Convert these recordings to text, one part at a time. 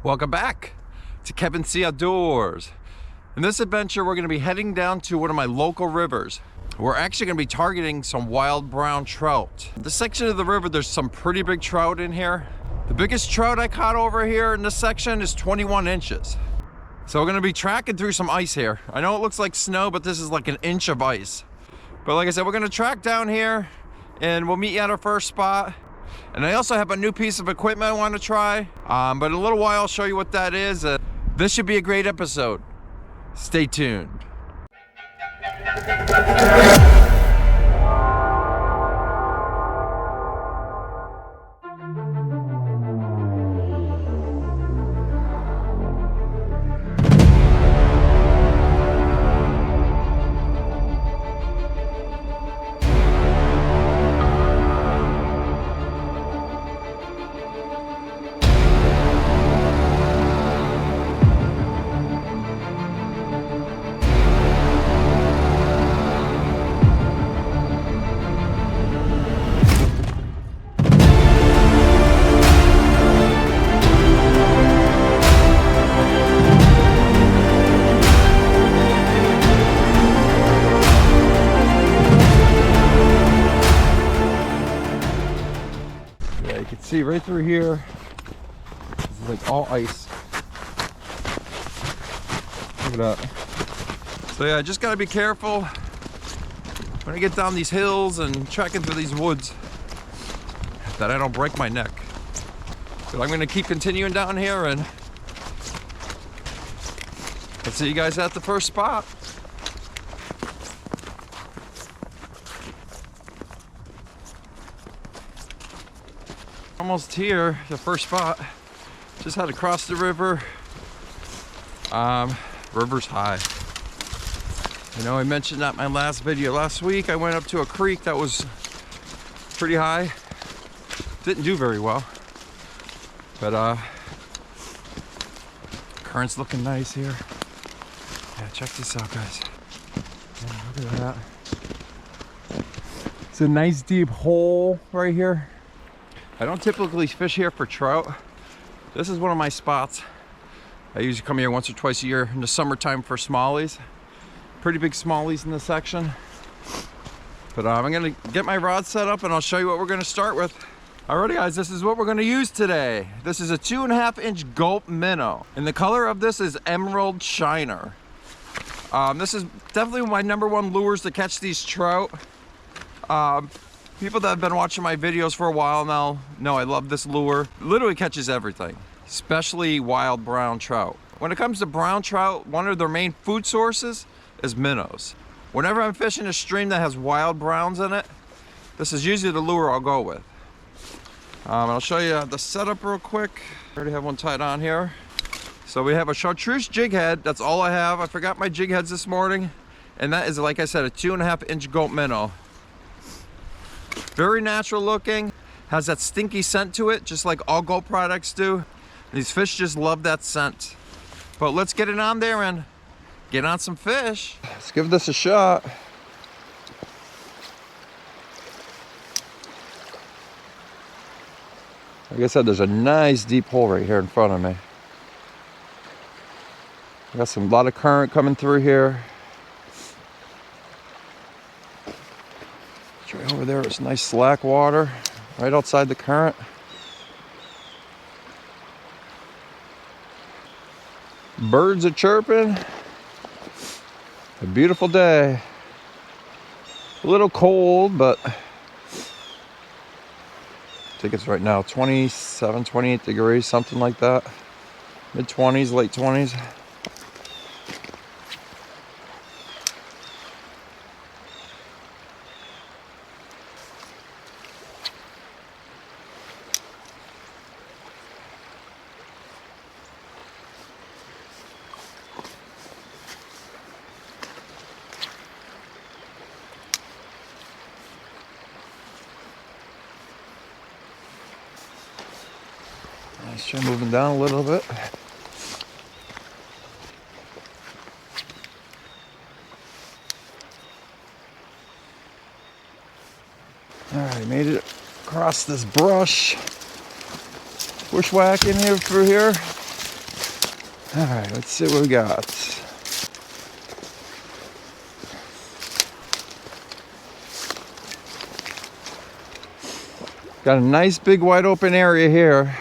Welcome back to Kevin C Outdoors. In this adventure, we're going to be heading down to one of my local rivers. We're actually going to be targeting some wild brown trout. This section of the river, there's some pretty big trout in here. The biggest trout I caught over here in this section is 21 inches. So we're going to be tracking through some ice here. I know it looks like snow, but this is like an inch of ice. But like I said, we're going to track down here and we'll meet you at our first spot. And I also have a new piece of equipment I want to try, but in a little while I'll show you what that is. This should be a great episode. Stay tuned. See right through here, it's like all ice. Look at that. So yeah, I just gotta be careful when I get down these hills and trekking through these woods that I don't break my neck. But I'm gonna keep continuing down here and I'll see you guys at the first spot. Almost here, the first spot. Just had to cross the river. River's high. I know I mentioned that in my last video. Last week I went up to a creek that was pretty high. Didn't do very well. But current's looking nice here. Yeah, check this out, guys. Yeah, look at that. It's a nice deep hole right here. I don't typically fish here for trout. This is one of my spots. I usually come here once or twice a year in the summertime for smallies. Pretty big smallies in this section. But I'm gonna get my rod set up and I'll show you what we're gonna start with. Alrighty guys, this is what we're gonna use today. This is a 2.5-inch Gulp Minnow. And the color of this is Emerald Shiner. This is definitely my #1 lures to catch these trout. People that have been watching my videos for a while now know I love this lure. It literally catches everything, especially wild brown trout. When it comes to brown trout, one of their main food sources is minnows. Whenever I'm fishing a stream that has wild browns in it, this is usually the lure I'll go with. I'll show you the setup real quick. I already have one tied on here. So we have a chartreuse jig head. That's all I have. I forgot my jig heads this morning. And that is, like I said, a 2.5-inch Gulp Minnow. Very natural looking, has that stinky scent to it, just like all Gulp products do. These fish just love that scent. But let's get it on there and get on some fish. Let's give this a shot. Like I said, there's a nice deep hole right here in front of me. I got a lot of current coming through here. Right over there, it's nice slack water right outside the current. Birds are chirping. A beautiful day. A little cold, but I think it's right now 27, 28 degrees, something like that. Mid-20s, late 20s. Let's try moving down a little bit. Alright, made it across this brush. Bushwhacking here through here. All right, let's see what we got. Got a nice big wide open area here.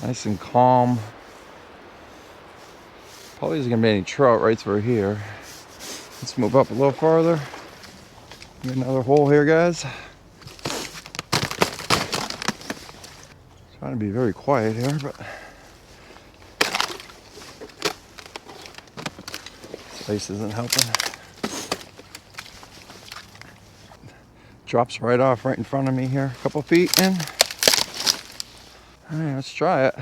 Nice and calm. Probably isn't gonna be any trout right through here. Let's move up a little farther. Get another hole here, guys. Trying to be very quiet here, but space isn't helping. Drops right off right in front of me here, a couple feet in. All right, let's try it.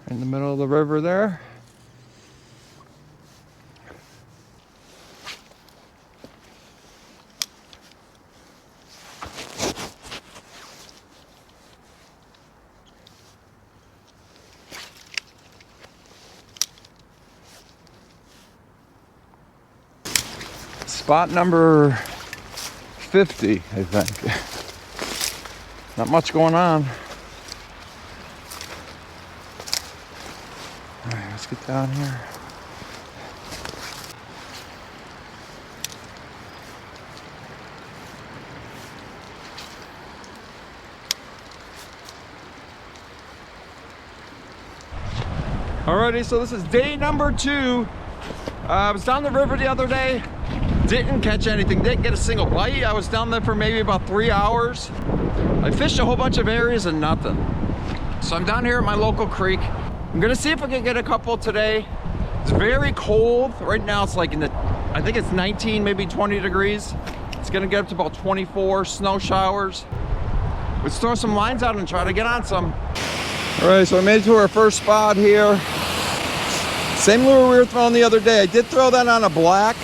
In the middle of the river there. Spot number 50, I think. Not much going on. All right, let's get down here. Alrighty, so this is day number 2. I was down the river the other day. Didn't catch anything, didn't get a single bite. I was down there for maybe about 3 hours. I fished a whole bunch of areas and nothing. So I'm down here at my local creek. I'm gonna see if I can get a couple today. It's very cold. Right now it's like in the, I think it's 19, maybe 20 degrees. It's gonna get up to about 24, snow showers. Let's throw some lines out and try to get on some. All right, so I made it to our first spot here. Same lure we were throwing the other day. I did throw that on a black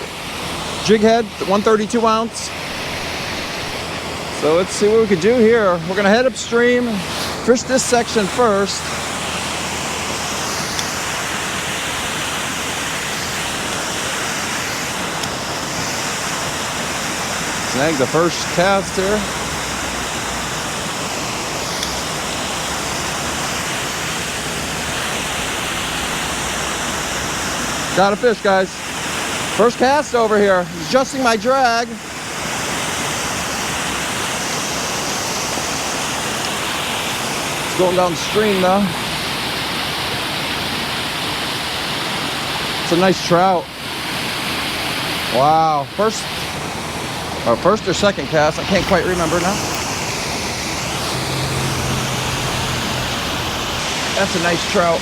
jig head, 132 ounce. So let's see what we can do here. We're gonna head upstream, fish this section first. Snag the first cast here. Got a fish, guys. First cast over here, adjusting my drag. It's going downstream though. It's a nice trout. Wow, first or second cast, I can't quite remember now. That's a nice trout.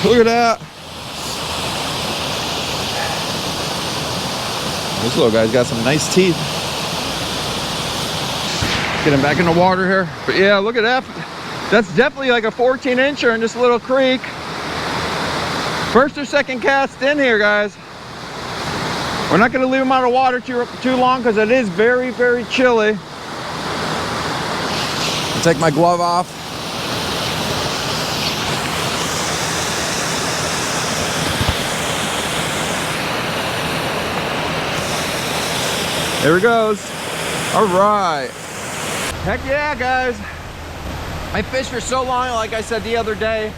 Look at that. This little guy's got some nice teeth. Get him back in the water here. But yeah, look at that. That's definitely like a 14-incher in this little creek. First or second cast in here, guys. We're not gonna leave them out of water too long because it is very, very chilly. I'll take my glove off. There it goes. All right. Heck yeah, guys. I fished for so long, like I said the other day.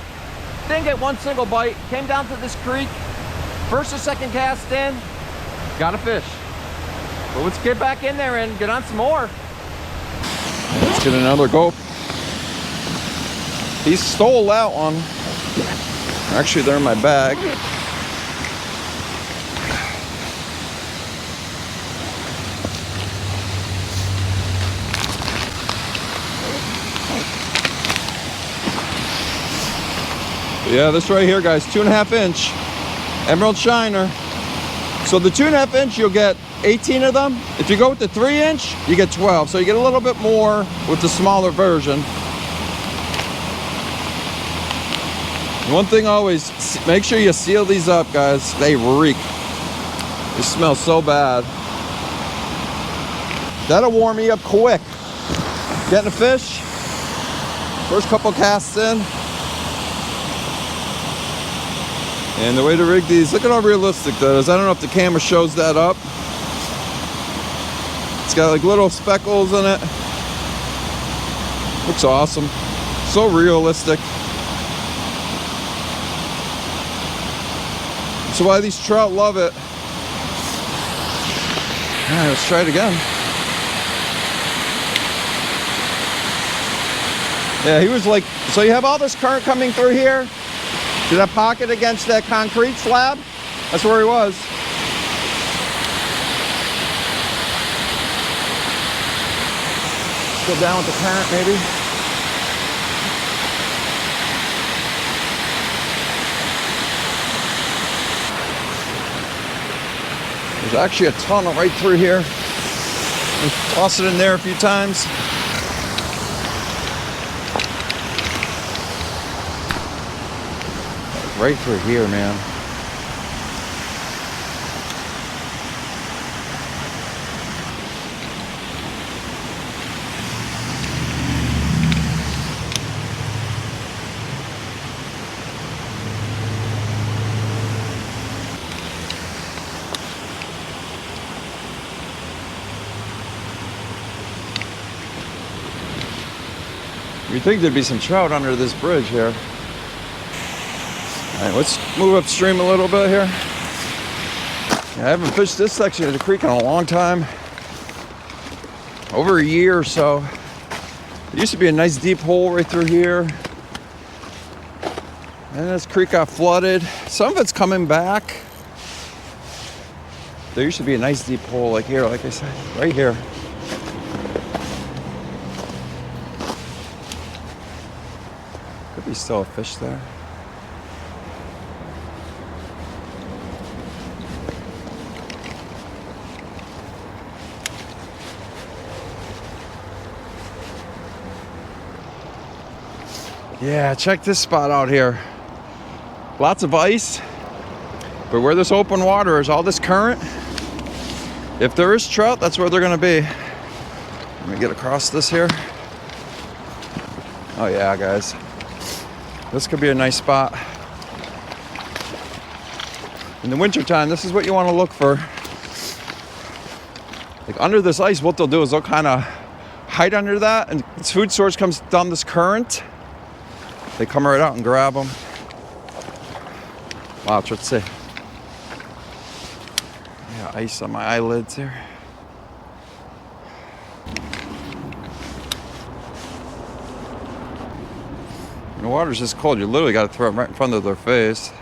Didn't get one single bite. Came down to this creek. First or second cast in. Got a fish. But let's get back in there and get on some more. Let's get another gulp. He stole that one. Actually, they're in my bag. Yeah, this right here, guys, 2.5 inch emerald shiner. So the 2.5 inch, you'll get 18 of them. If you go with the 3 inch, you get 12. So you get a little bit more with the smaller version. One thing always, make sure you seal these up, guys. They reek. They smell so bad. That'll warm me up quick. Getting a fish. First couple casts in. And the way to rig these, look at how realistic that is. I don't know if the camera shows that up. It's got like little speckles in it. Looks awesome. So realistic. That's why these trout love it. All right, let's try it again. Yeah, he was like, so you have all this current coming through here? See that pocket against that concrete slab? That's where he was. Go down with the current, maybe. There's actually a tunnel right through here. We toss it in there a few times. Right through here, man. You'd think there'd be some trout under this bridge here. All right, let's move upstream a little bit here. Yeah, I haven't fished this section of the creek in a long time. Over a year or so. It used to be a nice deep hole right through here. And this creek got flooded. Some of it's coming back. There used to be a nice deep hole like here, like I said, right here. Could be still a fish there. Yeah, check this spot out here. Lots of ice, but where this open water is, all this current, if there is trout, that's where they're gonna be. Let me get across this here. Oh yeah, guys. This could be a nice spot. In the wintertime, this is what you want to look for. Like under this ice, what they'll do is they'll kind of hide under that, and its food source comes down this current. They come right out and grab them. Watch, let's see. Yeah, ice on my eyelids here. The water's just cold. You literally got to throw it right in front of their face.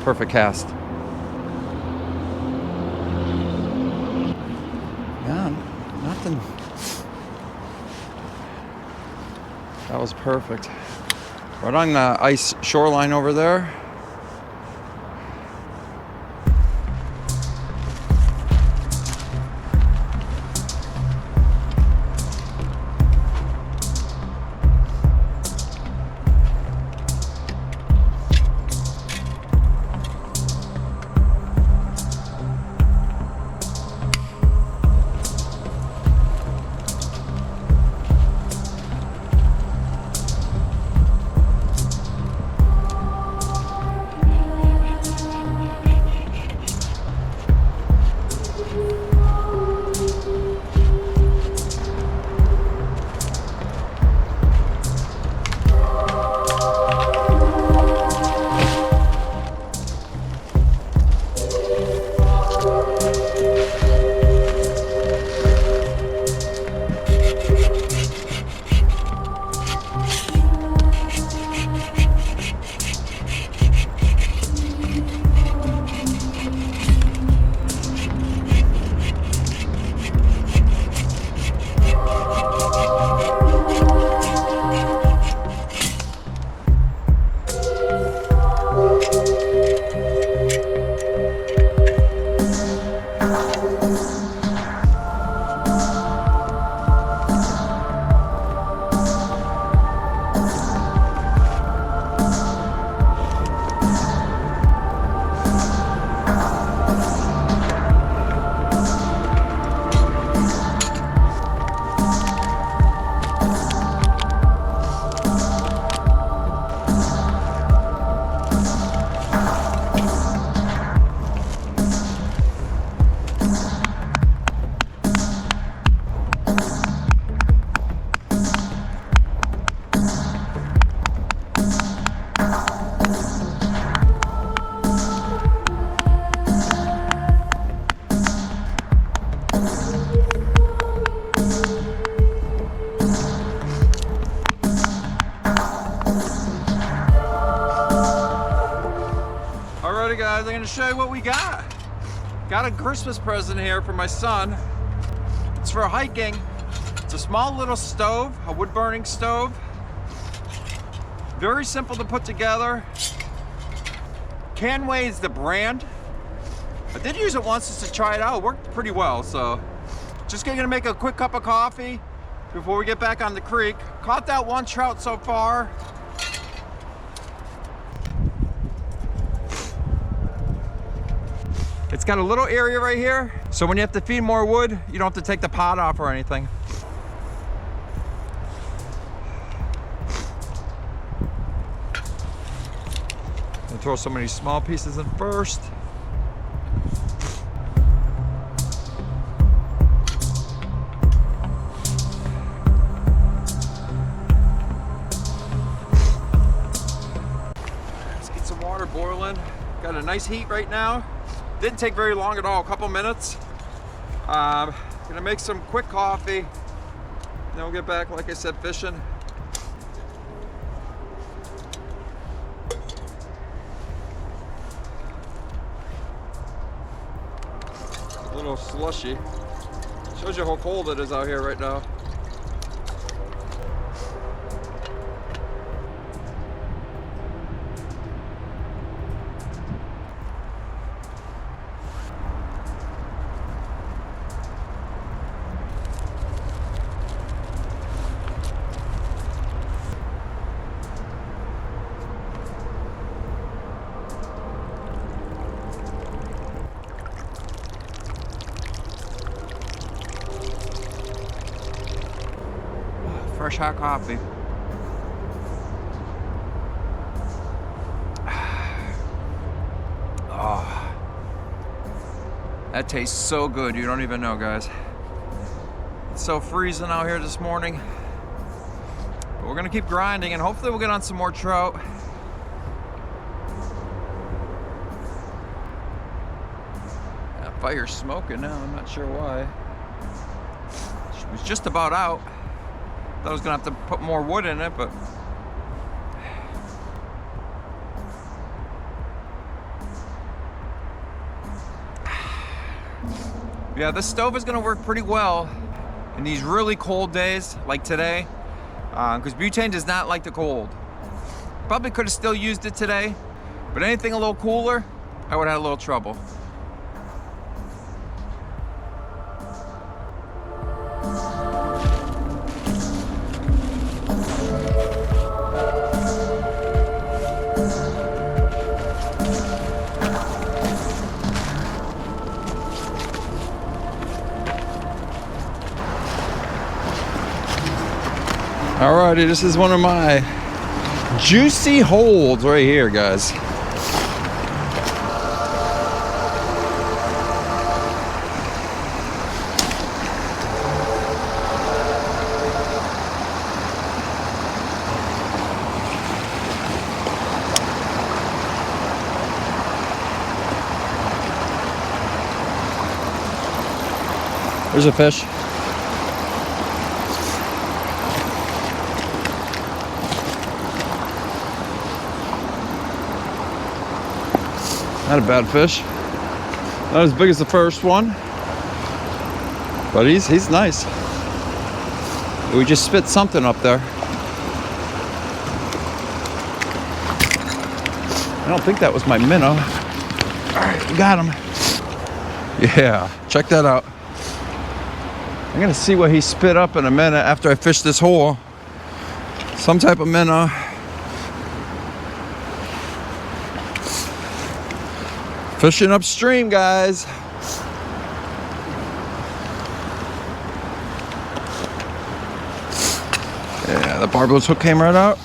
Perfect cast. Yeah, nothing. That was perfect. Right on the ice shoreline over there. Alrighty guys, I'm gonna show you what we got. Got a Christmas present here for my son. It's for hiking. It's a small little stove, a wood burning stove. Very simple to put together. Canway is the brand. I did use it once just to try it out. It worked pretty well, so just gonna make a quick cup of coffee before we get back on the creek. Caught that one trout so far. It's got a little area right here, so when you have to feed more wood, you don't have to take the pot off or anything. I'll throw so many small pieces in first. Let's get some water boiling. Got a nice heat right now. Didn't take very long at all, a couple minutes. Gonna make some quick coffee. Then we'll get back, like I said, fishing. A little slushy. Shows you how cold it is out here right now. Fresh hot coffee. Oh, that tastes so good. You don't even know, guys. It's so freezing out here this morning. But we're gonna keep grinding and hopefully we'll get on some more trout. That fire's smoking now. I'm not sure why. It was just about out. Thought I was gonna have to put more wood in it, but yeah, this stove is gonna work pretty well in these really cold days like today, because butane does not like the cold. Probably could have still used it today, but anything a little cooler, I would have had a little trouble. Alrighty, this is one of my juicy holds right here, guys. There's a fish. Not a bad fish. Not as big as the first one, but he's nice. We just spit something up there. I don't think that was my minnow. All right, we got him. Yeah, check that out. I'm gonna see what he spit up in a minute after I fish this hole. Some type of minnow. Fishing upstream, guys. Yeah, the barbless hook came right out.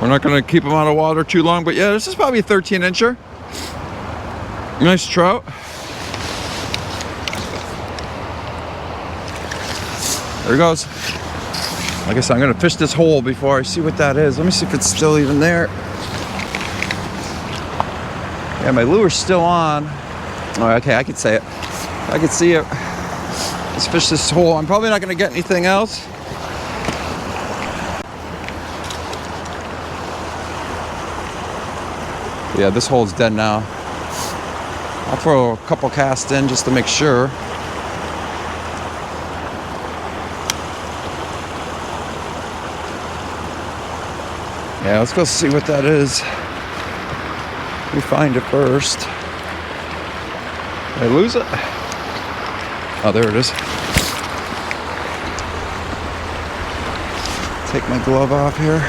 We're not gonna keep them out of water too long, but yeah, this is probably a 13-incher. Nice trout. There he goes. Like I said, I'm gonna fish this hole before I see what that is. Let me see if it's still even there. Yeah, my lure's still on. Oh, okay, I can see it. I can see it. Let's fish this hole. I'm probably not gonna get anything else. Yeah, this hole's dead now. I'll throw a couple casts in just to make sure. Yeah, let's go see what that is. We find it first. Did I lose it? Oh, there it is. Take my glove off here.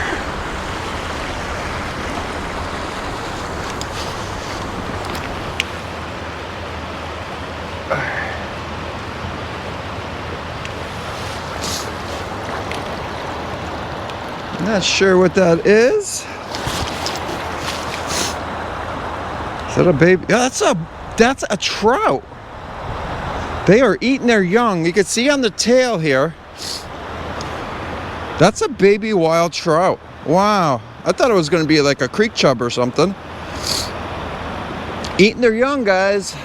Not sure what that is. Is that a baby? Yeah, that's a trout. They are eating their young. You can see on the tail here. That's a baby wild trout. Wow. I thought it was going to be like a creek chub or something. Eating their young, guys.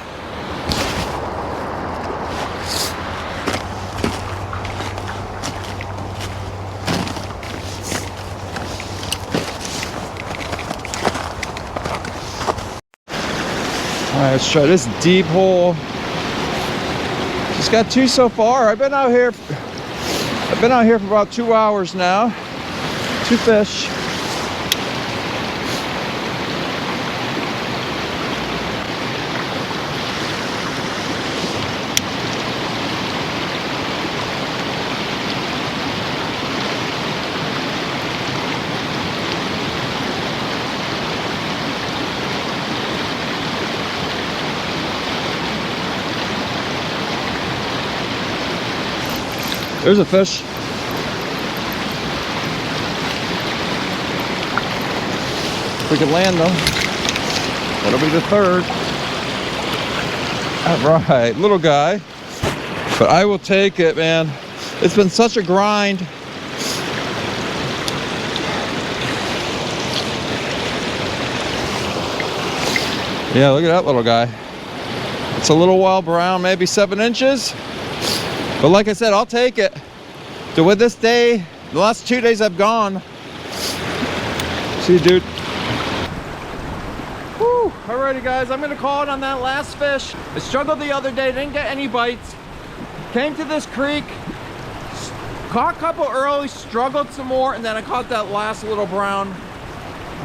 All right, let's try this deep hole. Just got 2 so far. I've been out here for about 2 hours now. 2 fish. There's a fish. If we can land them, that'll be the 3rd. All right, little guy. But I will take it, man. It's been such a grind. Yeah, look at that little guy. It's a little wild brown, maybe 7 inches. But like I said, I'll take it. So with this day, the last 2 days I've gone. See you, dude. Whew. Alrighty, guys, I'm gonna call it on that last fish. I struggled the other day, didn't get any bites. Came to this creek, caught a couple early, struggled some more, and then I caught that last little brown.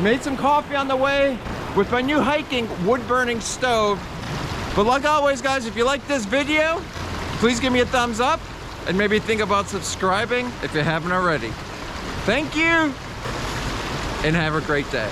Made some coffee on the way with my new hiking wood-burning stove. But like always, guys, if you like this video, please give me a thumbs up and maybe think about subscribing if you haven't already. Thank you and have a great day.